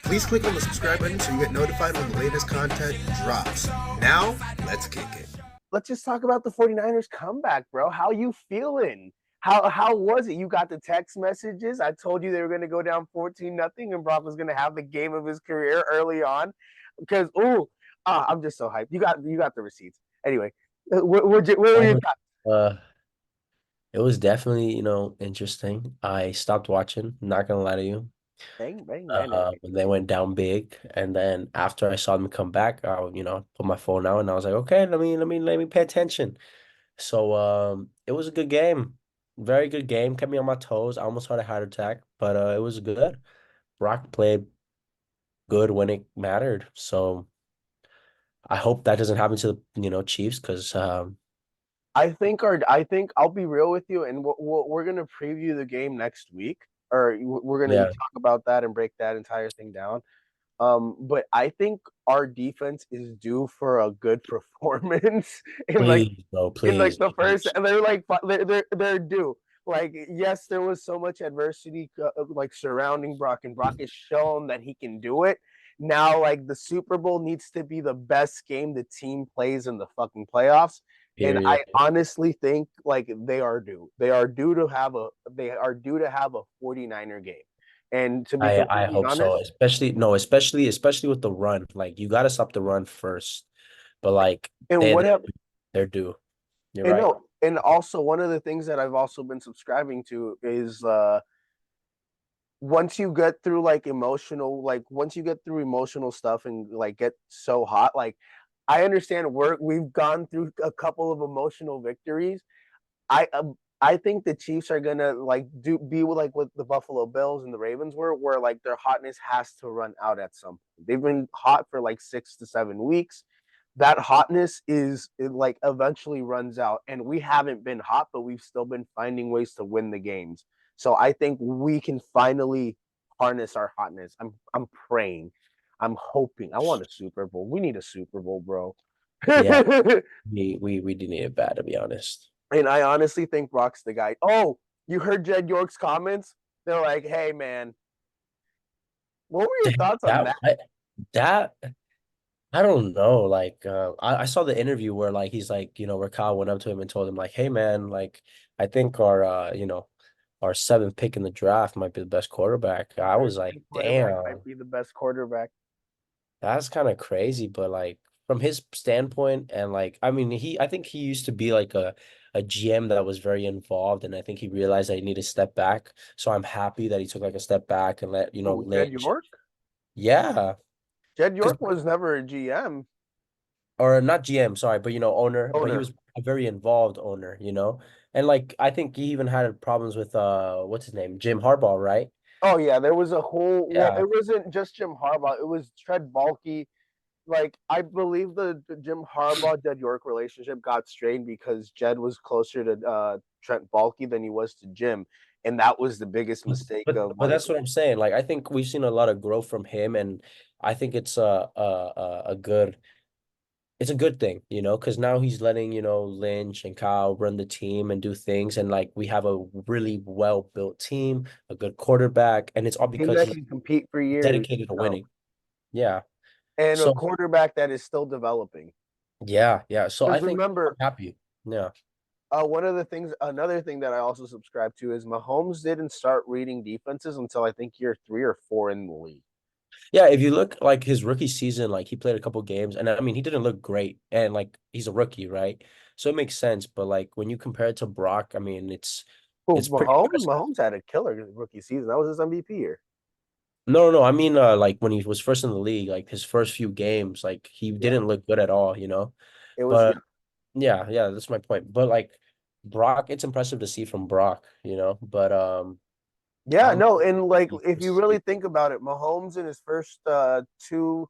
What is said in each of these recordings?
Please click on the subscribe button so you get notified when the latest content drops. Now, let's kick it. Let's just talk about the 49ers comeback, bro. How you feeling? How was it? You got the text messages. I told you they were going to go down 14-0 and Brock was going to have the game of his career early on. Because I'm just so hyped. You got the receipts. Anyway, where were you? Uh, it was definitely, interesting. I stopped watching, not gonna lie to you. Bang bang bang. They went down big, and then after I saw them come back, I, put my phone out and I was like, okay, let me pay attention. So, it was a good game, very good game. Kept me on my toes. I almost had a heart attack, but it was good. Brock played good when it mattered. So I hope that doesn't happen to the, Chiefs, because I think I'll be real with you, and we're gonna preview the game next week, or we're gonna yeah, talk about that and break that entire thing down. But I think our defense is due for a good performance please, bro, in please, the first, please. and they're like they're due. Like, yes, there was so much adversity like surrounding Brock, and Brock has shown that he can do it. Now, like, the Super Bowl needs to be the best game the team plays in the fucking playoffs. And Period. I honestly think like they are due. They are due to have a 49er game. And to be I completely hope so. honest, Especially with the run. Like you gotta stop the run first. But like and they what have they're due. You're and right. no, and also one of the things that I've also been subscribing to is once you get through emotional stuff and like get so hot, like I understand we've gone through a couple of emotional victories. I think the Chiefs are gonna like be like what the Buffalo Bills and the Ravens were, where like their hotness has to run out at some point. They've been hot for like 6 to 7 weeks. That hotness is it like eventually runs out, and we haven't been hot, but we've still been finding ways to win the games. So I think we can finally harness our hotness. I'm praying. I'm hoping. I want a Super Bowl. We need a Super Bowl, bro. Yeah, And we do need it bad, to be honest. I honestly think Brock's the guy. Oh, you heard Jed York's comments? They're like, "Hey, man, what were your thoughts on That that?" that I don't know. Like I saw the interview where like he's like, where Kyle went up to him and told him like, hey man, like I think our our seventh pick in the draft might be the best quarterback. I Our was like, second quarterback damn. might be the best quarterback. That's kind of crazy, but like from his standpoint, and like I mean, I think he used to be like a GM that was very involved, and I think he realized that he needed to step back. So I'm happy that he took like a step back and let Oh, Jed Lynch. York? Yeah, Jed because York was never a GM or not GM, sorry, but owner, but he owner. was a very involved owner. And like I think he even had problems with what's his name, Jim Harbaugh, right? Oh yeah, there was a whole. Well, Yeah, it wasn't just Jim Harbaugh. It was Tread Balky. Like I believe the Jim Harbaugh Jed York relationship got strained because Jed was closer to Trent Balky than he was to Jim, and that was the biggest mistake but of but like. that's what I'm saying. Like I think we've seen a lot of growth from him, and I think it's a good thing, because now he's letting, Lynch and Kyle run the team and do things. And like we have a really well built team, a good quarterback, and it's all Team because that he's can compete for years, dedicated to you know, winning. Yeah. and a So quarterback that is still developing. yeah, yeah. So I Because think I'm remember, happy. Yeah. one of the things, another thing that I also subscribe to is Mahomes didn't start reading defenses until I think year 3 or 4 in the league. Yeah, if you look like his rookie season, like he played a couple games, and I mean he didn't look great. And like he's a rookie, right? So it makes sense. But like when you compare it to Brock, I mean Well, it's pretty Mahomes, impressive. Mahomes had a killer rookie season. That was his MVP year. No, no, no. I mean, like when he was first in the league, like his first few games, like he Yeah, didn't look good at all. it was. Yeah, But yeah, yeah, that's my point. But like Brock, it's impressive to see from Brock. But yeah, I'm no, and like if you really see. think about it, Mahomes in his first two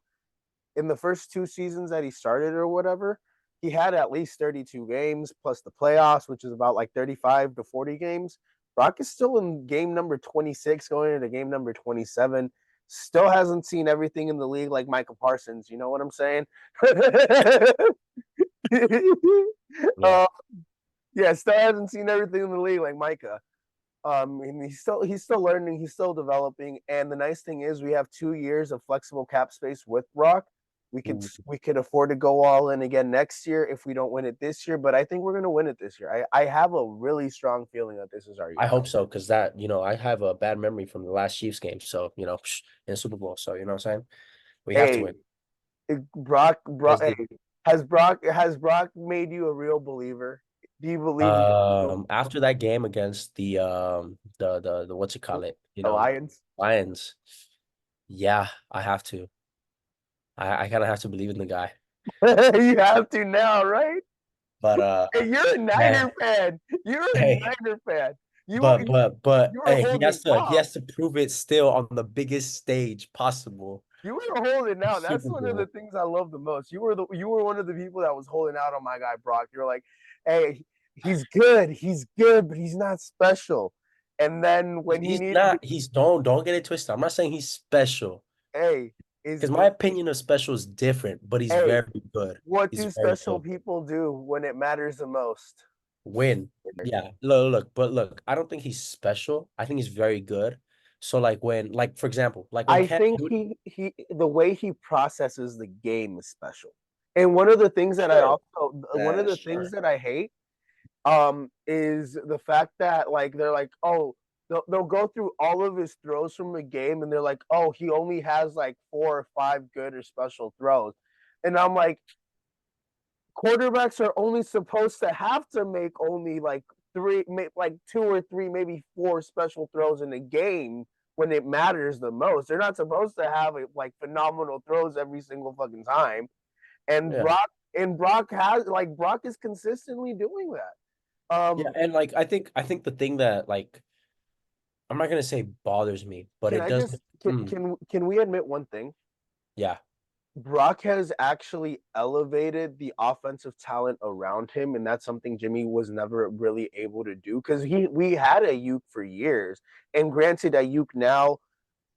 in the first 2 seasons that he started or whatever, he had at least 32 games plus the playoffs, which is about like 35 to 40 games. Brock is still in game number 26, going into game number 27. Still hasn't seen everything in the league like Michael Parsons. You know what I'm saying? Yeah. uh, yeah, still hasn't seen everything in the league like Micah. And he's still learning, he's still developing. And the nice thing is we have 2 years of flexible cap space with Brock. We could afford to go all in again next year if we don't win it this year. But I think we're gonna win it this year. I have a really strong feeling that this is our I year. hope so, because that, I have a bad memory from the last Chiefs game. So, in the Super Bowl. So, you know what I'm saying? We have to Hey, win. Brock, As hey, the has Brock made you a real believer? Do you believe after that game against the what's it call it? the Lions? Lions. Yeah, I have to. I kind of have to believe in the guy. You have to now, right? But Hey, you're a man, Niner fan. You're a hey, Niner fan. You but you were hey, he holding has to he out. has to prove it still on the biggest stage possible. You were holding The out. That's Super one of the Bowl. things I love the most. You were one of the people that was holding out on my guy Brock. You're like, hey, he's good, but he's not special. And then when he He's needed to, not. He's don't get it twisted. I'm not saying he's special, hey, is because my opinion of special is different. But he's hey, very good. what He's do very special good. people do when it matters the most? Win. Yeah. Look. I don't think he's special. I think he's very good. So like for example, like when I Cam think Newton, he the way he processes the game is special. And one of the things that I sure, also one of the things sure. that I hate is the fact that like they're like, oh, they'll go through all of his throws from the game and they're like, oh, he only has like 4 or 5 good or special throws. And I'm like, quarterbacks are only supposed to have to make only like like 2 or 3, maybe 4 special throws in a game when it matters the most. They're not supposed to have like phenomenal throws every single fucking time. And Yeah. Brock is consistently doing that. Yeah. And like I think the thing that like I'm not gonna say bothers me, but Can it I does. just Mm, can we admit one thing? yeah. Brock has actually elevated the offensive talent around him, and that's something Jimmy was never really able to do because we had Ayuk for years, and granted, Ayuk now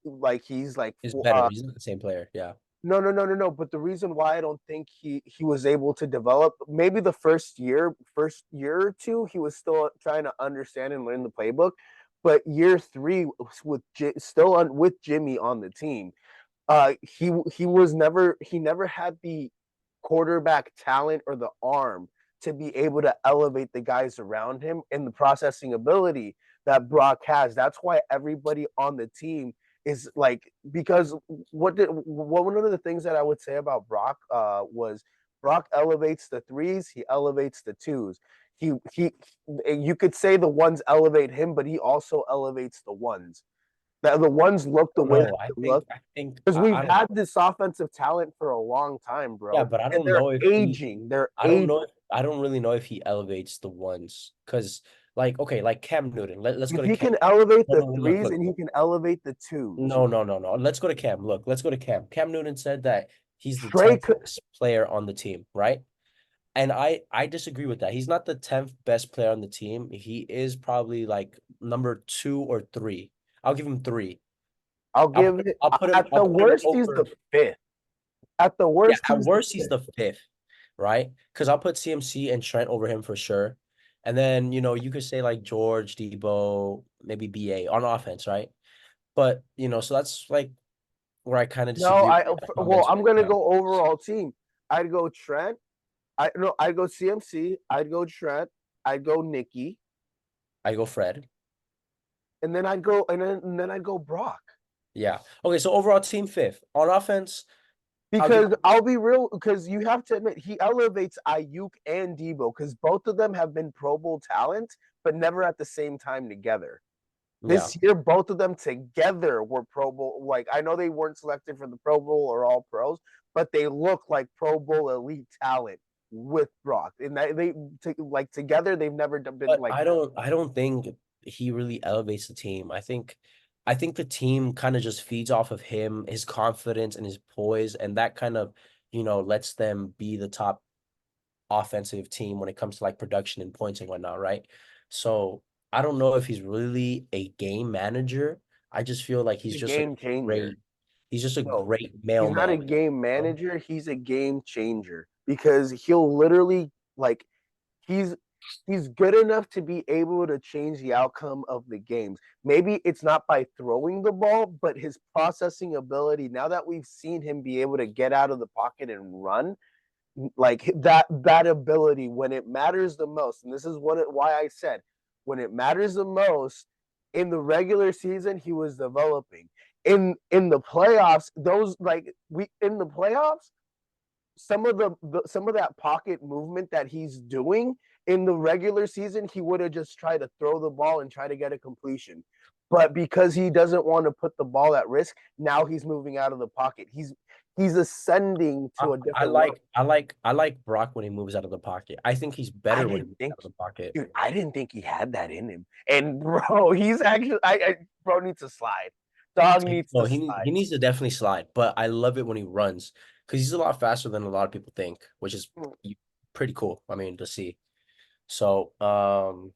like he's like He's better. He's not the same player. Yeah. no. But the reason why I don't think he was able to develop maybe the first year or two, he was still trying to understand and learn the playbook, but year three with with Jimmy on the team, he never had the quarterback talent or the arm to be able to elevate the guys around him and the processing ability that Brock has. That's why everybody on the team is like because one of the things that I would say about Brock was Brock elevates the threes, he elevates the twos. He you could say the ones elevate him, but he also elevates the ones. The ones look the I don't way that know. I they think look I think because we've I don't had this offensive talent for a long time, yeah, bro, but I and don't they're know if he aging. They're I don't aging. know if I don't really know if he elevates the ones because like okay, like Cam Newton. Let's go If to he Cam. can elevate No, the no, look, threes look. and he can elevate the twos, No. Let's go to Cam. Look, let's go to Cam. Cam Newton said that he's the Trey 10th could. best player on the team, right? And I disagree with that. He's not the 10th best player on the team. He is probably like number 2 or 3. I'll give him 3. I'll give it at I'll the put him worst. He's the over. fifth. At the Yeah, worst, at he's the worst he's fifth. the 5th, right? Because I'll put CMC and Trent over him for sure. And then, you could say like George, Debo, maybe BA on offense, right? But, so that's like where I kind of No, disagree with your well, comments I'm right gonna now. go overall team. I'd go Trent. I no, I'd go CMC. I'd go Trent. I'd go Nikki, I go Fred. and then I'd go Brock. Yeah. Okay, so overall team 5th. On offense, I'll give Because I'll be real, because you have to admit he elevates Ayuk and Debo because both of them have been Pro Bowl talent, but never at the same time together. yeah. This year, both of them together were Pro Bowl. Like I know they weren't selected for the Pro Bowl or All Pros, but they look like Pro Bowl elite talent with Brock, and like together they've never been But like. I don't think he really elevates the team. I think the team kind of just feeds off of him, his confidence and his poise, and that kind of, lets them be the top offensive team when it comes to like production and points and whatnot, right? So I don't know if he's really a game manager. I just feel like He's a game changer. he's just a No, great he's not a mailman. game You know? manager. He's a game changer because he'll literally like he's He's good enough to be able to change the outcome of the games. Maybe it's not by throwing the ball, but his processing ability. Now that we've seen him be able to get out of the pocket and run, like that ability when it matters the most, and this is why I said when it matters the most in the regular season, he was developing. In the playoffs, those like we in the playoffs, some of some of that pocket movement that he's doing in the regular season, he would have just tried to throw the ball and try to get a completion. But because he doesn't want to put the ball at risk, now he's moving out of the pocket. He's ascending to a different level. I like Brock when he moves out of the pocket. I think he's better when he moves out of the pocket. Dude, I didn't think he had that in him. And bro, he's actually, bro needs to slide. Dog needs to slide. He needs to definitely slide, but I love it when he runs because he's a lot faster than a lot of people think, which is pretty cool. I mean, to see. So,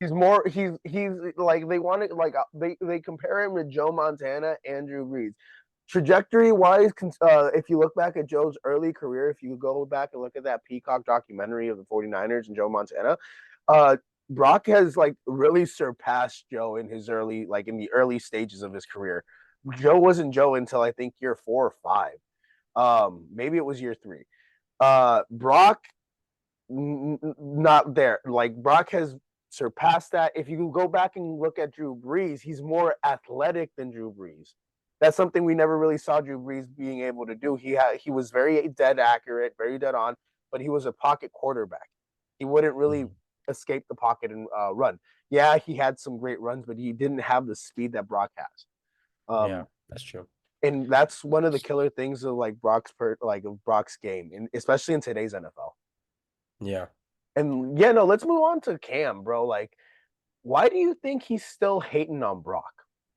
he's like they want to like they compare him to Joe Montana, Andrew Brees. Trajectory wise, if you look back at Joe's early career, if you go back and look at that Peacock documentary of the 49ers and Joe Montana, Brock has like really surpassed Joe in his early, like in the early stages of his career. Joe wasn't Joe until I think year 4 or 5. Maybe it was year 3. Brock, not there. Like Brock has surpassed that. If you go back and look at Drew Brees, he's more athletic than Drew Brees. That's something we never really saw Drew Brees being able to do. He was very dead accurate, very dead on, but he was a pocket quarterback. He wouldn't really escape the pocket and run. Yeah, he had some great runs, but he didn't have the speed that Brock has. Yeah, that's true. And that's one of the killer things of like of Brock's game, and especially in today's NFL. Yeah. And yeah, no, let's move on to Cam, bro. Like, why do you think he's still hating on Brock?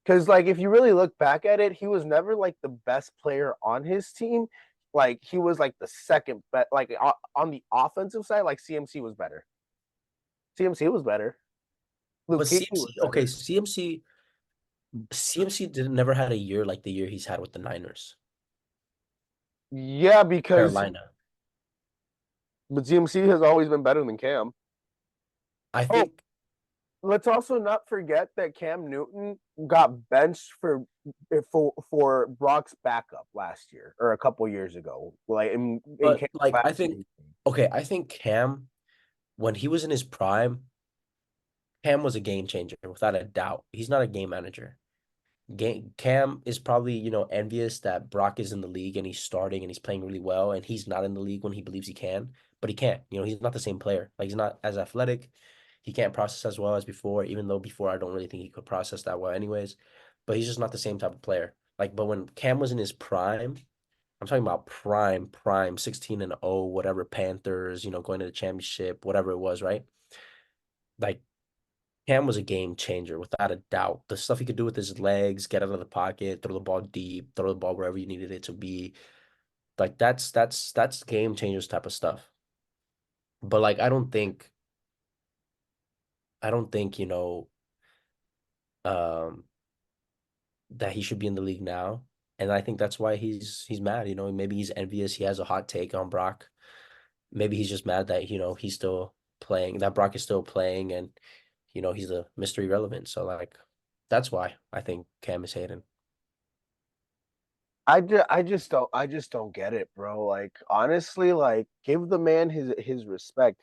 Because like if you really look back at it, he was never like the best player on his team. Like he was like the second best. Like on the offensive side, like CMC was better. CMC was better. But Luke Kuechly was better. CMC didn't never had a year like the year he's had with the Niners. Yeah, because Carolina. but CMC has always been better than Cam. I think let's also not forget that Cam Newton got benched for Brock's backup last year or a couple years ago. Like, I think Cam, when he was in his prime, Cam was a game changer without a doubt. He's not a game manager. Cam is probably, envious that Brock is in the league and he's starting and he's playing really well and he's not in the league when he believes he can, but he can't. He's not the same player. Like he's not as athletic. He can't process as well as before, even though before I don't really think he could process that well anyways. But he's just not the same type of player. Like, but when Cam was in his prime, I'm talking about prime, 16-0, whatever, Panthers, going to the championship, whatever it was, right? Like Cam was a game changer without a doubt. The stuff he could do with his legs, get out of the pocket, throw the ball deep, throw the ball wherever you needed it to be. Like that's game changers type of stuff. But like I don't think, um that he should be in the league now. And I think that's why he's mad, maybe he's envious, he has a hot take on Brock. Maybe he's just mad that, he's still playing, that Brock is still playing and he's a mystery relevant. So like that's why I think Cam is hating. I just don't get it, bro. Like honestly, like give the man his respect.